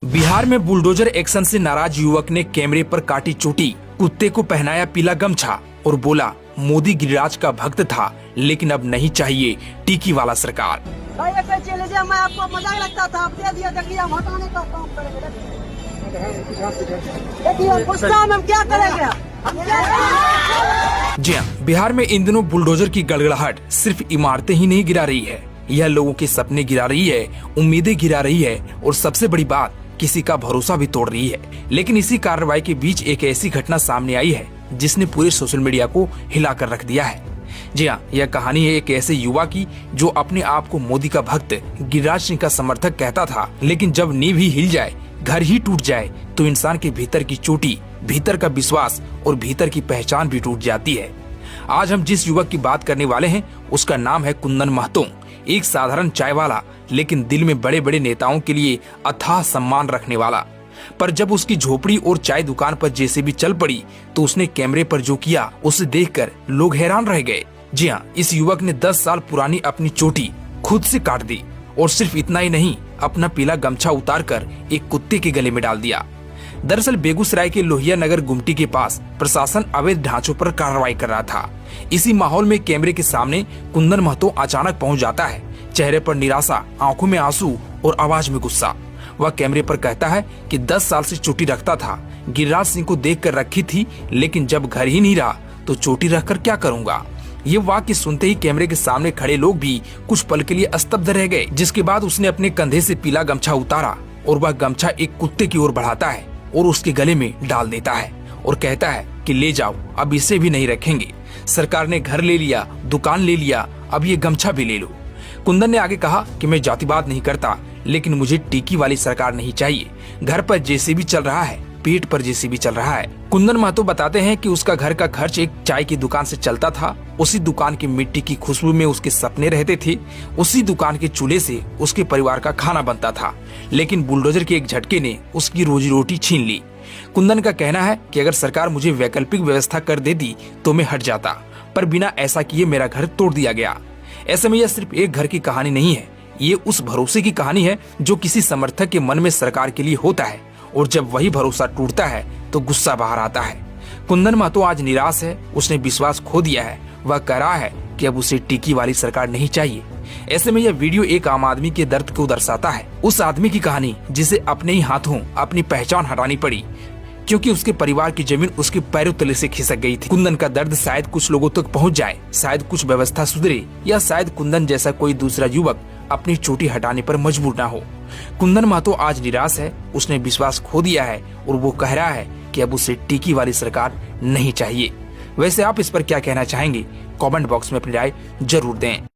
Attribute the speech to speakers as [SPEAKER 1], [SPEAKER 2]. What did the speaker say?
[SPEAKER 1] बिहार में bulldozer action से नाराज युवक ने कैमरे पर काटी चोटी, कुत्ते को पहनाया पीला गमछा और बोला मोदी गिरिराज का भक्त था लेकिन अब नहीं चाहिए टीकी वाला सरकार।
[SPEAKER 2] मैं आपको मजाक लगता था, आप दे दिया, देखिए हम हटाने का काम करेंगे। देखिए हम क्या करेंगे।
[SPEAKER 1] जी हाँ, बिहार में इन दिनों बुलडोजर की गड़गड़ाहट सिर्फ इमारतें ही नहीं गिरा रही है, यह लोगों के सपने गिरा रही है, उम्मीदें गिरा रही है और सबसे बड़ी बात किसी का भरोसा भी तोड़ रही है। लेकिन इसी कार्रवाई के बीच एक ऐसी घटना सामने आई है जिसने पूरे सोशल मीडिया को हिलाकर रख दिया है। जी हाँ, यह कहानी है एक ऐसे युवा की जो अपने आप को मोदी का भक्त, गिरिराज सिंह का समर्थक कहता था, लेकिन जब नींव ही हिल जाए, घर ही टूट जाए तो इंसान के भीतर की चोटी, भीतर का विश्वास और भीतर की पहचान भी टूट जाती है। आज हम जिस युवक की बात करने वाले हैं उसका नाम है कुंदन महतो। एक साधारण चाय वाला, लेकिन दिल में बड़े बड़े नेताओं के लिए अथाह सम्मान रखने वाला। पर जब उसकी झोपड़ी और चाय दुकान पर जेसीबी चल पड़ी तो उसने कैमरे पर जो किया उसे देखकर लोग हैरान रह गए। जी हाँ, इस युवक ने 10 साल पुरानी अपनी चोटी खुद से काट दी और सिर्फ इतना ही नहीं, अपना पीला गमछा उतारकर एक कुत्ते के गले में डाल दिया। दरअसल बेगूसराय के लोहिया नगर गुमटी के पास प्रशासन अवैध ढांचों पर कार्रवाई कर रहा था। इसी माहौल में कैमरे के सामने कुंदन महतो अचानक पहुंच जाता है। चेहरे पर निराशा, आंखों में आंसू और आवाज में गुस्सा। वह कैमरे पर कहता है कि 10 साल से चोटी रखता था, गिरिराज सिंह को देखकर रखी थी, लेकिन जब घर ही नहीं रहा तो चोटी रखकर क्या करूंगा। ये वाक्य सुनते ही कैमरे के सामने खड़े लोग भी कुछ पल के लिए स्तब्ध रह गए। जिसके बाद उसने अपने कंधे से पीला गमछा उतारा और वह गमछा एक कुत्ते की ओर बढ़ाता है और उसके गले में डाल देता है और कहता है कि ले जाओ, अब इसे भी नहीं रखेंगे। सरकार ने घर ले लिया, दुकान ले लिया, अब ये गमछा भी ले लो। कुंदन ने आगे कहा कि मैं जातिवाद नहीं करता, लेकिन मुझे टीकी वाली सरकार नहीं चाहिए। घर पर जेसीबी चल रहा है, पेट पर जेसीबी चल रहा है। कुंदन महतो बताते हैं कि उसका घर का खर्च एक चाय की दुकान से चलता था। उसी दुकान की मिट्टी की खुशबू में उसके सपने रहते थे। उसी दुकान के चूल्हे से उसके परिवार का खाना बनता था, लेकिन बुलडोजर के एक झटके ने उसकी रोजी रोटी छीन ली। कुंदन का कहना है कि अगर सरकार मुझे वैकल्पिक व्यवस्था कर देती तो मैं हट जाता, पर बिना ऐसा किए मेरा घर तोड़ दिया गया। ऐसे में यह सिर्फ एक घर की कहानी नहीं है, ये उस भरोसे की कहानी है जो किसी समर्थक के मन में सरकार के लिए होता है, और जब वही भरोसा टूटता है तो गुस्सा बाहर आता है। कुंदन महतो आज निराश है, उसने विश्वास खो दिया है। वह कह रहा है कि अब उसे टीकी वाली सरकार नहीं चाहिए। ऐसे में यह वीडियो एक आम आदमी के दर्द को दर्शाता है, उस आदमी की कहानी जिसे अपने ही हाथों अपनी पहचान हटानी पड़ी, क्योंकि उसके परिवार की जमीन उसके पैरों तले से खिसक गई थी। कुंदन का दर्द शायद कुछ लोगों तक पहुंच जाए, शायद कुछ व्यवस्था सुधरे, या शायद कुंदन जैसा कोई दूसरा युवक अपनी चोटी हटाने पर मजबूर ना हो। कुंदन महतो आज निराश है, उसने विश्वास खो दिया है और वो कह रहा है कि अब उसे टीकी वाली सरकार नहीं चाहिए। वैसे आप इस पर क्या कहना चाहेंगे? कमेंट बॉक्स में अपनी राय जरूर दें।